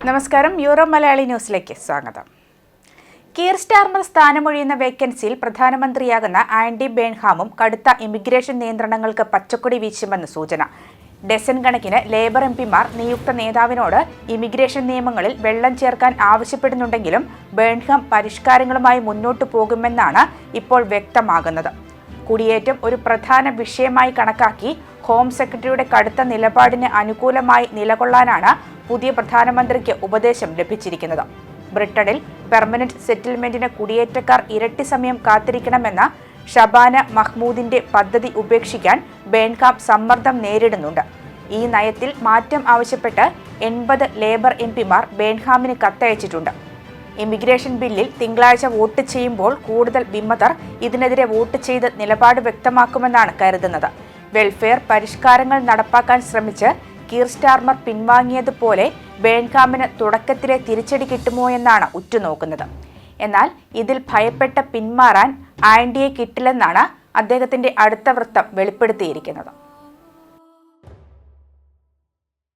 നമസ്കാരം. യൂറോ മലയാളി ന്യൂസിലേക്ക് സ്വാഗതം. കീർ സ്റ്റാർമർ സ്ഥാനമൊഴിയുന്ന വേക്കൻസിയിൽ പ്രധാനമന്ത്രിയാകുന്ന ആൻഡി ബേൺഹാമും കടുത്ത ഇമിഗ്രേഷൻ നിയന്ത്രണങ്ങൾക്ക് പച്ചക്കൊടി വീശുമെന്ന് സൂചന. ഡസൻ കണക്കിന് ലേബർ എംപിമാർ നിയുക്ത നേതാവിനോട് ഇമിഗ്രേഷൻ നിയമങ്ങളിൽ വെള്ളം ചേർക്കാൻ ആവശ്യപ്പെടുന്നുണ്ടെങ്കിലും ബേൺഹാം പരിഷ്കാരങ്ങളുമായി മുന്നോട്ടു പോകുമെന്നാണ് ഇപ്പോൾ വ്യക്തമാകുന്നത്. കുടിയേറ്റം ഒരു പ്രധാന വിഷയമായി കണക്കാക്കി ഹോം സെക്രട്ടറിയുടെ കടുത്ത നിലപാടിന് അനുകൂലമായി നിലകൊള്ളാനാണ് പുതിയ പ്രധാനമന്ത്രിക്ക് ഉപദേശം ലഭിച്ചിരിക്കുന്നത്. ബ്രിട്ടനിൽ പെർമനന്റ് സെറ്റിൽമെന്റിന് കുടിയേറ്റക്കാർ ഇരട്ടി സമയം കാത്തിരിക്കണമെന്ന ഷബാന മഹ്മൂദിന്റെ പദ്ധതി ഉപേക്ഷിക്കാൻ ബേൺഹാം സമ്മർദ്ദം നേരിടുന്നുണ്ട്. ഈ നയത്തിൽ മാറ്റം ആവശ്യപ്പെട്ട് 80 ലേബർ എംപിമാർ ബേൺഹാമിന് കത്തയച്ചിട്ടുണ്ട്. ഇമിഗ്രേഷൻ ബില്ലിൽ തിങ്കളാഴ്ച വോട്ട് ചെയ്യുമ്പോൾ കൂടുതൽ വിമതർ ഇതിനെതിരെ വോട്ട് ചെയ്ത് നിലപാട് വ്യക്തമാക്കുമെന്നാണ് കരുതുന്നത്. വെൽഫെയർ പരിഷ്കാരങ്ങൾ നടപ്പാക്കാൻ ശ്രമിച്ച് കീർ സ്റ്റാർമർ പിൻവാങ്ങിയതുപോലെ ബേൺഹാമിന് തുടക്കത്തിലെ തിരിച്ചടി കിട്ടുമോ എന്നാണ് ഉറ്റുനോക്കുന്നത്. എന്നാൽ ഇതിൽ ഭയപ്പെട്ട് പിന്മാറാൻ ആൻഡിയെ കിട്ടില്ലെന്നാണ് അദ്ദേഹത്തിന്റെ അടുത്ത വൃത്തം വെളിപ്പെടുത്തിയിരിക്കുന്നത്.